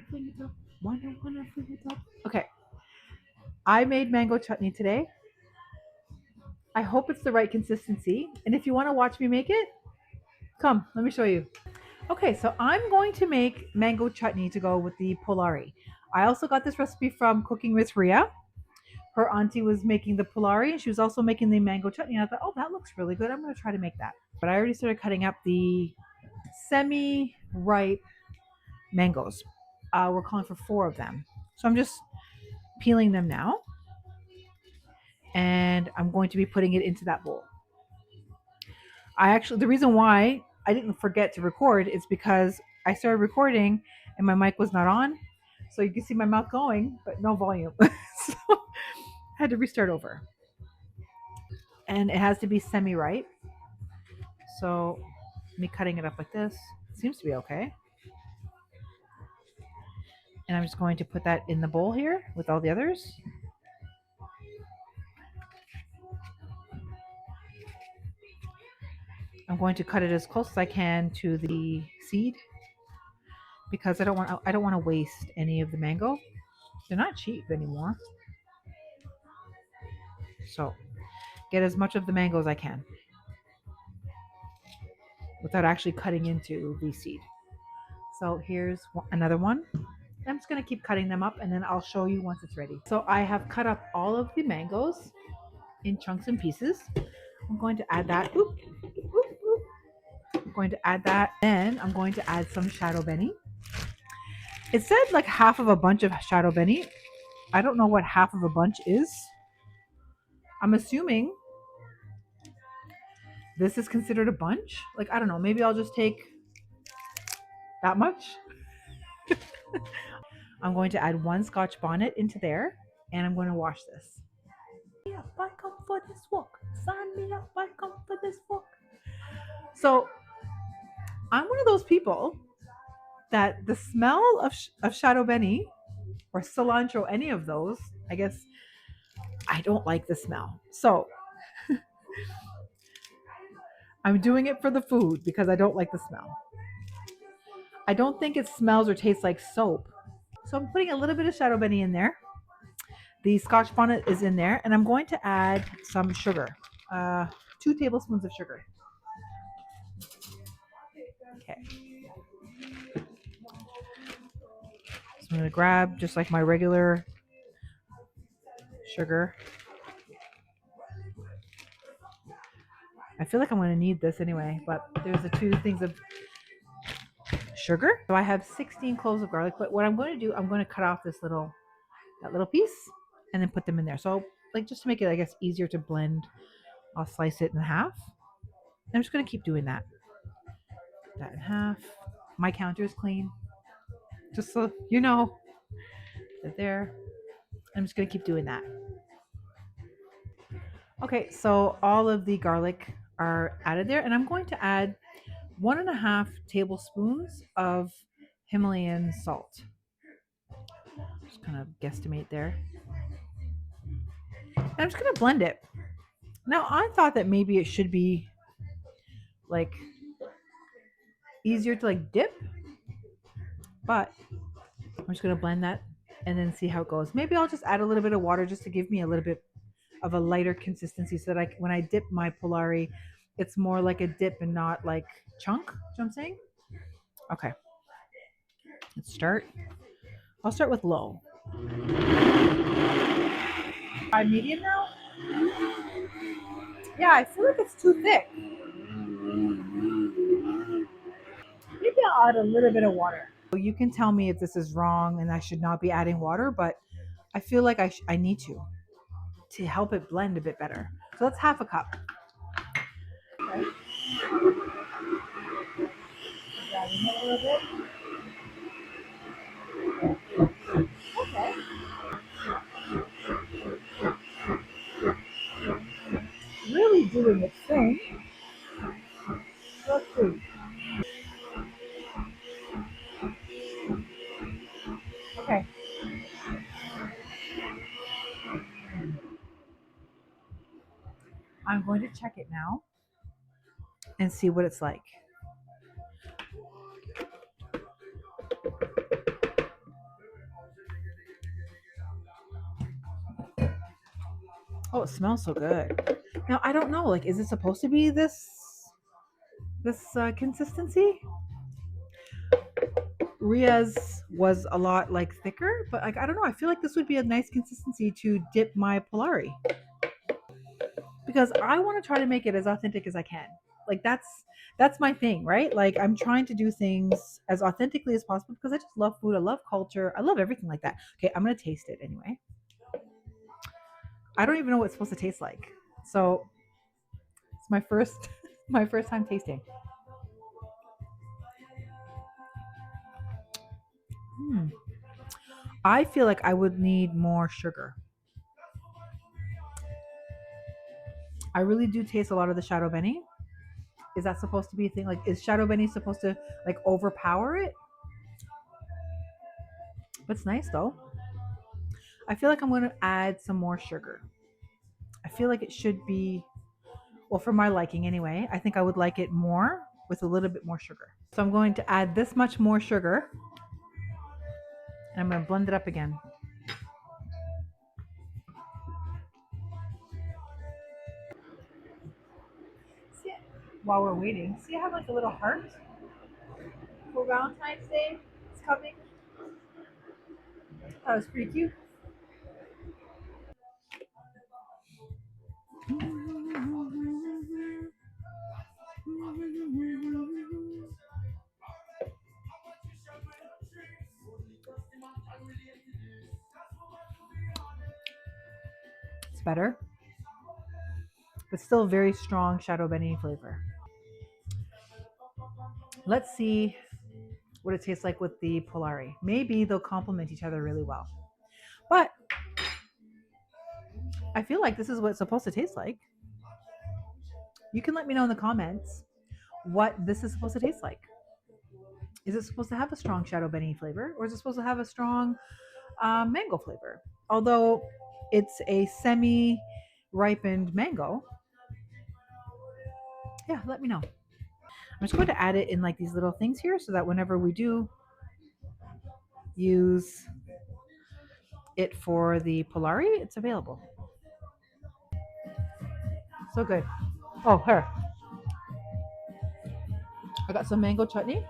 fling it up. Wanna fling it up. Okay. I made mango chutney today. I hope it's the right consistency. And if you want to watch me make it, come, let me show you. Okay, so I'm going to make mango chutney to go with the polari. I also got this recipe from Cooking with Ria. Her auntie was making the polari and she was also making the mango chutney. And I thought, oh, that looks really good. I'm going to try to make that. But I already started cutting up the semi-ripe mangoes. We're calling for 4 of them. So I'm just peeling them now. And I'm going to be putting it into that bowl. The reason why I didn't forget to record is because I started recording and my mic was not on. So you can see my mouth going, but no volume. So I had to restart over. And it has to be semi-ripe. So me cutting it up like this seems to be okay. And I'm just going to put that in the bowl here with all the others. I'm going to cut it as close as I can to the seed because I don't want to waste any of the mango. They're not cheap anymore. So get as much of the mango as I can without actually cutting into the seed. So here's another one. I'm just going to keep cutting them up and then I'll show you once it's ready. So I have cut up all of the mangoes in chunks and pieces. I'm going to add that. I'm going to add that. Then I'm going to add some shado beni. It said like half of a bunch of shado beni. I don't know what half of a bunch is. I'm assuming this is considered a bunch. Like, I don't know. Maybe I'll just take that much. I'm going to add 1 Scotch bonnet into there and I'm going to wash this. I come for this walk. Sign me up. I come for this walk. So I'm one of those people that the smell of shado beni or cilantro, any of those, I guess I don't like the smell. So I'm doing it for the food because I don't like the smell. I don't think it smells or tastes like soap. So I'm putting a little bit of shado beni in there. The Scotch bonnet is in there, and I'm going to add some sugar, 2 tablespoons of sugar. Okay. So I'm going to grab just like my regular sugar. I feel like I'm going to need this anyway, but there's the 2 things of sugar. So I have 16 cloves of garlic, but what I'm going to do, I'm going to cut off that little piece and then put them in there. So like just to make it, I guess, easier to blend, I'll slice it in half. I'm just going to keep doing that. That in half. My counter is clean. Just so you know, there. I'm just going to keep doing that. Okay, so all of the garlic are added there, and I'm going to add 1.5 tablespoons of Himalayan salt. Just kind of guesstimate there. And I'm just going to blend it. Now, I thought that maybe it should be like easier to like dip, but I'm just going to blend that and then see how it goes. Maybe I'll just add a little bit of water just to give me a little bit of a lighter consistency so that when I dip my polari, it's more like a dip and not like chunk. You know what I'm saying? Okay. Let's start. I'll start with low. Medium now? Yeah, I feel like it's too thick. Maybe I'll add a little bit of water. You can tell me if this is wrong and I should not be adding water, but I feel like I need to help it blend a bit better. So that's half a cup. Okay. Grabbing it a little bit. Okay. Really doing its thing. Let's see. Okay. I'm going to check it now and see what it's like. Oh, it smells so good. Now I don't know. Like, is it supposed to be this consistency? Ria's was a lot like thicker, but like I don't know. I feel like this would be a nice consistency to dip my Polari because I want to try to make it as authentic as I can. Like that's my thing, right? Like I'm trying to do things as authentically as possible because I just love food. I love culture. I love everything like that. Okay, I'm gonna taste it anyway. I don't even know what it's supposed to taste like. So it's my first my first time tasting. Hmm. I feel like I would need more sugar. I really do taste a lot of the shadow beni. Is that supposed to be a thing? Like, is shadow beni supposed to like overpower it? But it's nice though. I feel like I'm going to add some more sugar. I feel like it should be, well, for my liking anyway. I think I would like it more with a little bit more sugar. So I'm going to add this much more sugar and I'm going to blend it up again. See, while we're waiting, see I have like a little heart for Valentine's Day. It's coming. That was pretty cute. It's better, but still very strong shadow beni flavor. Let's see what it tastes like with the Polari. Maybe they'll complement each other really well. But I feel like this is what it's supposed to taste like. You can let me know in the comments what this is supposed to taste like. Is it supposed to have a strong shadow beni flavor, or is it supposed to have a strong mango flavor? Although it's a semi-ripened mango, yeah, let me know. I'm just going to add it in like these little things here so that whenever we do use it for the Polari, it's available. So good. Oh, here. I got some mango chutney.